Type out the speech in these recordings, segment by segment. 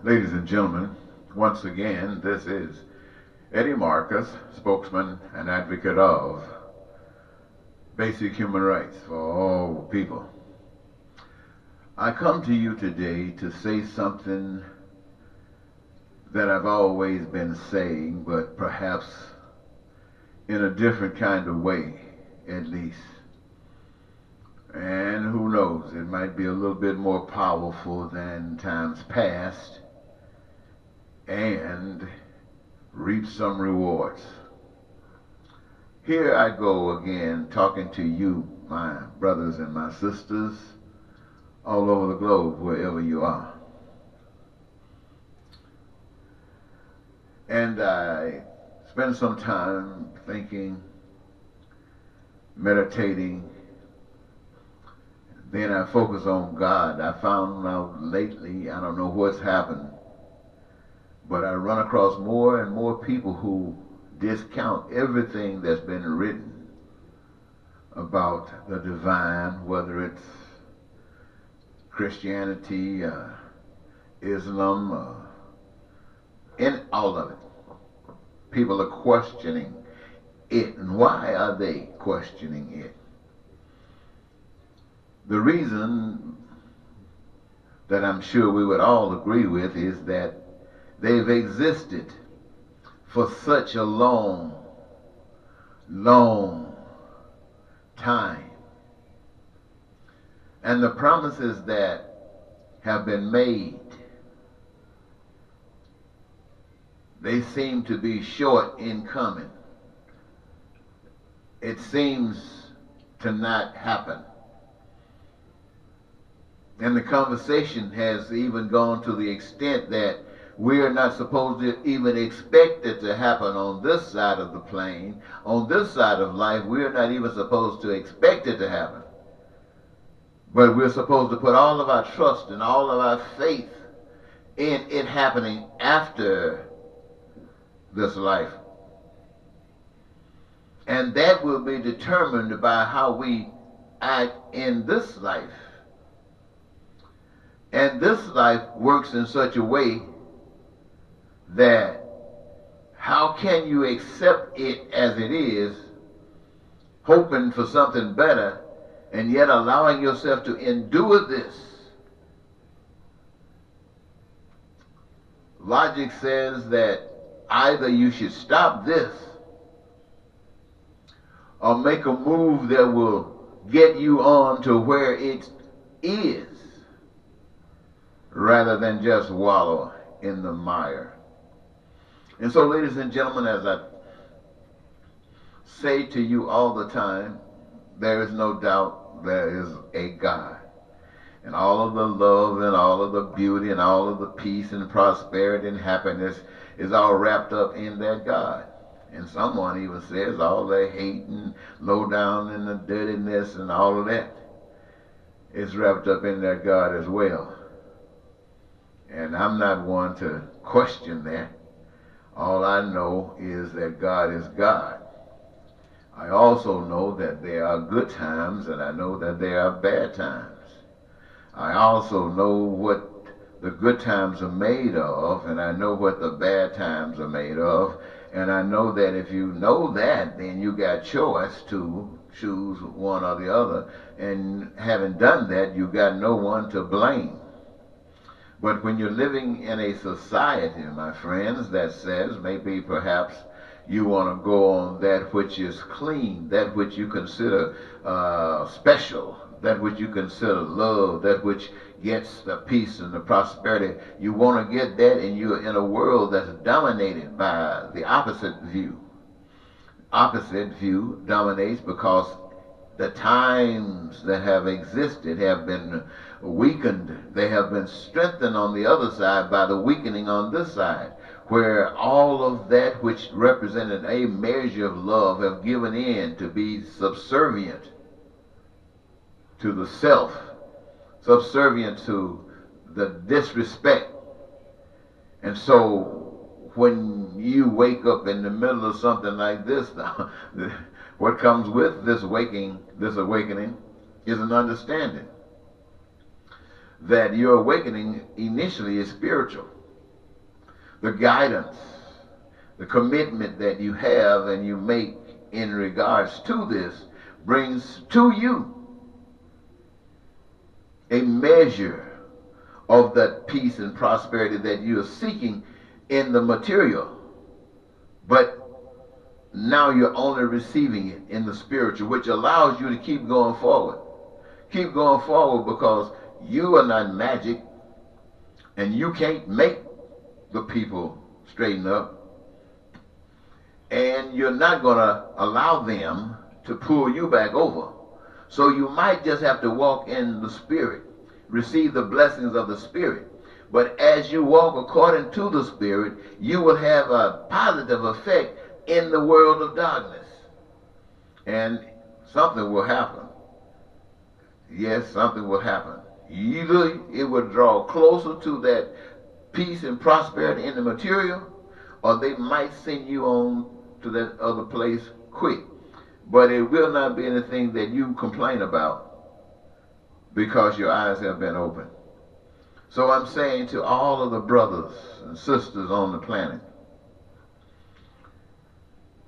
Ladies and gentlemen, once again, this is Eddie Marcus, spokesman and advocate of basic human rights for all people. I come to you today to say something that I've always been saying, but perhaps in a different kind of way, at least. And who knows, it might be a little bit more powerful than times past and reap some rewards. Here I go again talking to you, my brothers and my sisters, all over the globe, wherever you are. And I spend some time thinking, meditating. Then I focus on God. I found out lately, I don't know what's happened, but I run across more and more people who discount everything that's been written about the divine, whether it's Christianity, Islam, in all of it. People are questioning it. And why are they questioning it? The reason that I'm sure we would all agree with is that they've existed for such a long time. And the promises that have been made, they seem to be short in coming. It seems to not happen. And the conversation has even gone to the extent that we are not supposed to even expect it to happen on this side of the plane. On this side of life, we are not even supposed to expect it to happen. But we're supposed to put all of our trust and all of our faith in it happening after this life. And that will be determined by how we act in this life. And this life works in such a way that how can you accept it as it is, hoping for something better, and yet allowing yourself to endure this? Logic says that either you should stop this or make a move that will get you on to where it is, rather than just wallow in the mire. And so, ladies and gentlemen, as I say to you all the time, there is no doubt there is a God. And all of the love and all of the beauty and all of the peace and prosperity and happiness is all wrapped up in that God. And someone even says all the hate and low down and the dirtiness and all of that is wrapped up in that God as well. And I'm not one to question that. All I know is that God is God. I also know that there are good times and I know that there are bad times. I also know what the good times are made of, and I know what the bad times are made of. And I know that if you know that, then you got choice to choose one or the other. And having done that, you got no one to blame. But when you're living in a society, my friends, that says maybe perhaps you want to go on that which is clean, that which you consider special, that which you consider love, that which gets the peace and the prosperity, you want to get that, and you're in a world that's dominated by the opposite view. Opposite view dominates because the times that have existed have been weakened. They have been strengthened on the other side by the weakening on this side, where all of that which represented a measure of love have given in to be subservient to the self, subservient to the disrespect. And so when you wake up in the middle of something like this, what comes with this awakening is an understanding that your awakening initially is spiritual. the guidance, the commitment that you have and you make in regards to this brings to you a measure of that peace and prosperity that you are seeking in the material. But now you're only receiving it in the spiritual, which allows you to keep going forward. Keep going forward because you are not magic and you can't make the people straighten up. And you're not going to allow them to pull you back over. So you might just have to walk in the Spirit, receive the blessings of the Spirit. But as you walk according to the Spirit, you will have a positive effect in the world of darkness. And something will happen. Yes, something will happen. Either it will draw closer to that peace and prosperity in the material, or they might send you on to that other place quick. But it will not be anything that you complain about because your eyes have been opened. So I'm saying to all of the brothers and sisters on the planet,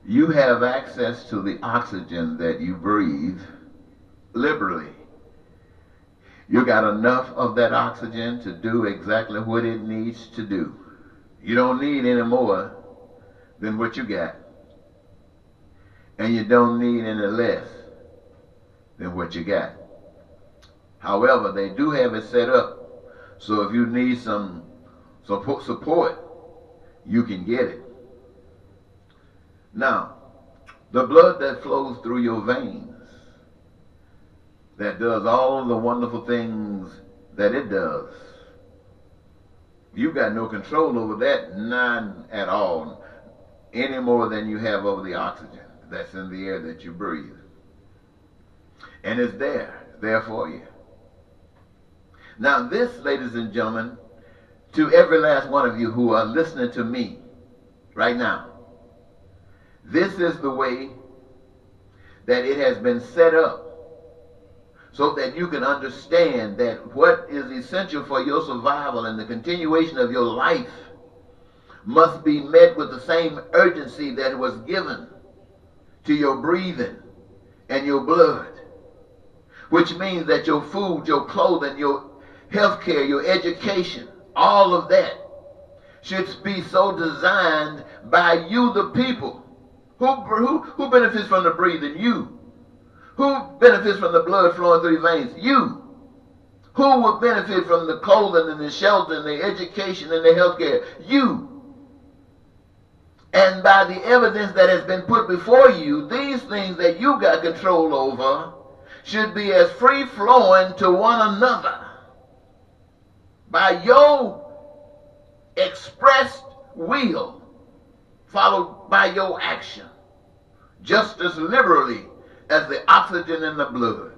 you have access to the oxygen that you breathe liberally. You got enough of that oxygen to do exactly what it needs to do. You don't need any more than what you got. And you don't need any less than what you got. However, they do have it set up. So if you need some support, you can get it. Now, the blood that flows through your veins, that does all the wonderful things that it does, you got no control over that, none at all, any more than you have over the oxygen that's in the air that you breathe. And it's there for you. Now this, ladies and gentlemen, to every last one of you who are listening to me right now, this is the way that it has been set up so that you can understand that what is essential for your survival and the continuation of your life must be met with the same urgency that was given to your breathing and your blood, which means that your food, your clothing, your health care, your education, all of that should be so designed by you, the people. Who benefits from the breathing? You. Who benefits from the blood flowing through your veins? You. Who will benefit from the clothing and the shelter and the education and the health care? You. And by the evidence that has been put before you, these things that you got control over should be as free-flowing to one another by your expressed will, followed by your action, just as liberally as the oxygen in the blood.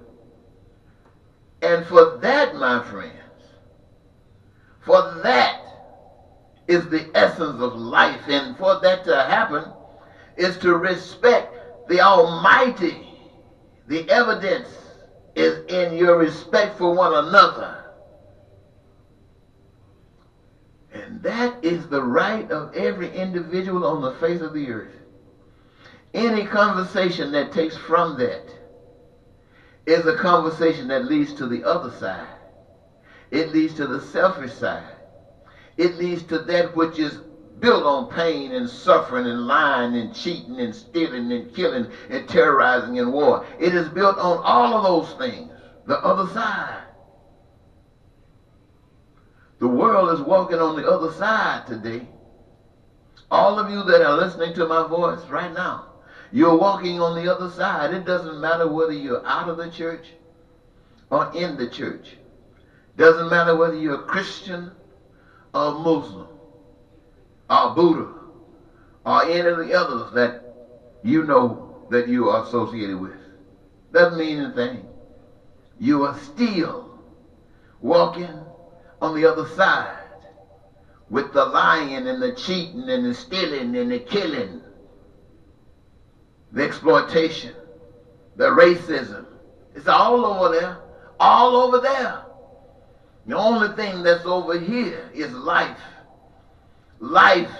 And for that, my friends, for that is the essence of life. And for that to happen is to respect the Almighty. The evidence is in your respect for one another. And that is the right of every individual on the face of the earth. Any conversation that takes from that is a conversation that leads to the other side. It leads to the selfish side. It leads to that which is built on pain and suffering and lying and cheating and stealing and killing and terrorizing and war. It is built on all of those things. The other side. The world is walking on the other side today. All of you that are listening to my voice right now, you're walking on the other side. It doesn't matter whether you're out of the church or in the church. Doesn't matter whether you're a Christian or Muslim or Buddha or any of the others that you know that you are associated with. Doesn't mean anything. You are still walking on the other side with the lying and the cheating and the stealing and the killing, the exploitation, the racism. It's all over there. All over there. The only thing that's over here is life. life.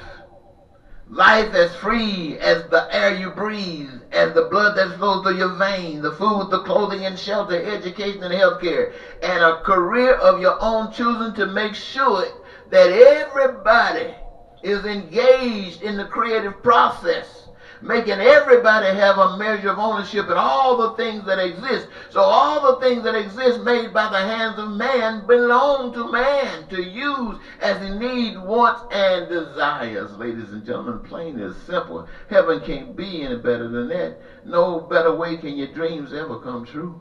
Life as free as the air you breathe, as the blood that flows through your veins, the food, the clothing and shelter, education and healthcare, and a career of your own choosing to make sure that everybody is engaged in the creative process, making everybody have a measure of ownership in all the things that exist. So all the things that exist made by the hands of man belong to man to use as he needs, wants, and desires. Ladies and gentlemen, plain and simple. Heaven can't be any better than that. No better way can your dreams ever come true.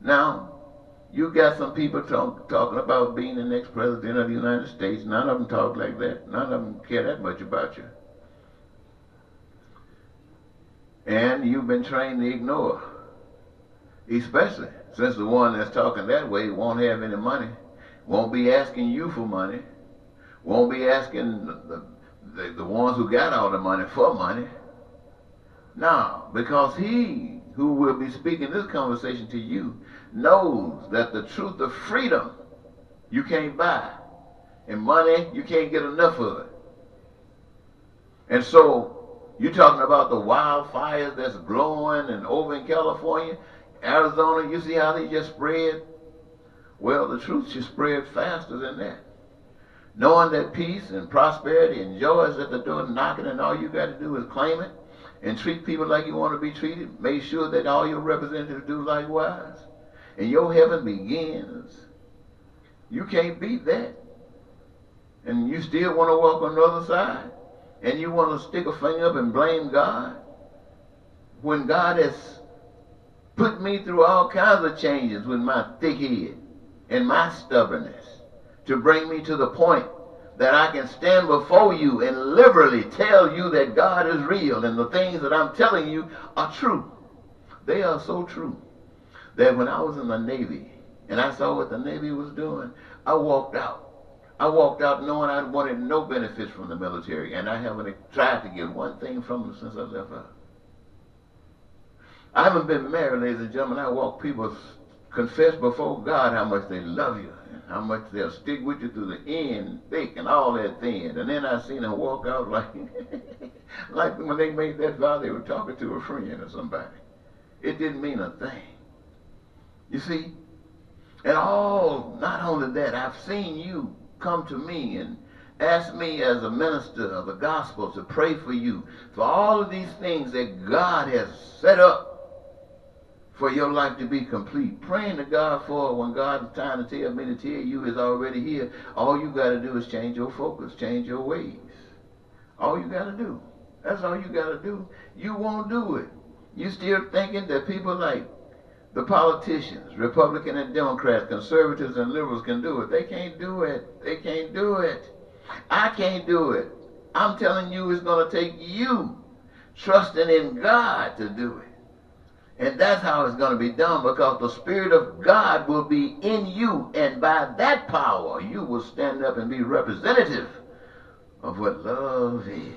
Now, you got some people talking about being the next president of the United States. None of them talk like that. None of them care that much about you. And you've been trained to ignore, especially since the one that's talking that way won't have any money, won't be asking you for money, won't be asking the ones who got all the money for money. No, because he who will be speaking this conversation to you knows that the truth of freedom you can't buy, and money you can't get enough of it. And so you're talking about the wildfires that's glowing and over in California, Arizona, you see how they just spread? Well, the truth should spread faster than that. Knowing that peace and prosperity and joy is at the door knocking, and all you got to do is claim it and treat people like you want to be treated. Make sure that all your representatives do likewise. And your heaven begins. You can't beat that. And you still want to walk on the other side. And you want to stick a finger up and blame God when God has put me through all kinds of changes with my thick head and my stubbornness to bring me to the point that I can stand before you and liberally tell you that God is real and the things that I'm telling you are true. They are so true that when I was in the Navy and I saw what the Navy was doing, I walked out. I walked out knowing I wanted no benefits from the military, and I haven't tried to get one thing from them since I left out. I haven't been married, ladies and gentlemen. I walk people confess before God how much they love you, and how much they'll stick with you through the end, thick, and all that thin. And then I seen them walk out like, like when they made that vow, they were talking to a friend or somebody. It didn't mean a thing. You see? And not only that, I've seen you come to me and ask me as a minister of the gospel to pray for you for all of these things that God has set up for your life to be complete. Praying to God for when God is trying to tell me to tell you is already here. All you got to do is change your focus, change your ways. All you got to do. That's all you got to do. You won't do it. You still thinking that people like the politicians, Republican and Democrats, conservatives and liberals can do it. They can't do it. They can't do it. I can't do it. I'm telling you it's going to take you trusting in God to do it. And that's how it's going to be done, because the Spirit of God will be in you, and by that power you will stand up and be representative of what love is.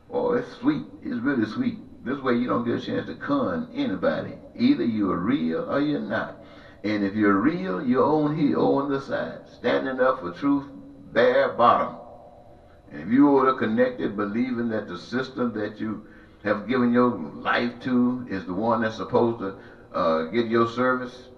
Oh, it's sweet. It's really sweet. This way you don't get a chance to con anybody. Either you're real or you're not. And if you're real, you're on the side, standing up for truth, bare bottom. And if you are connected, believing that the system that you have given your life to is the one that's supposed to get your service,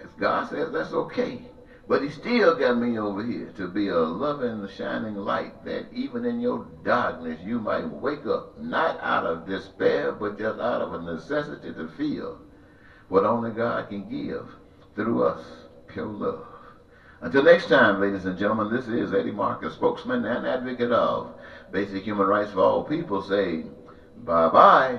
as God says, that's okay. But he still got me over here to be a loving, shining light, that even in your darkness you might wake up, not out of despair, but just out of a necessity to feel what only God can give through us, pure love. Until next time, ladies and gentlemen, this is Eddie Marcus, spokesman and advocate of basic human rights for all people, say bye-bye.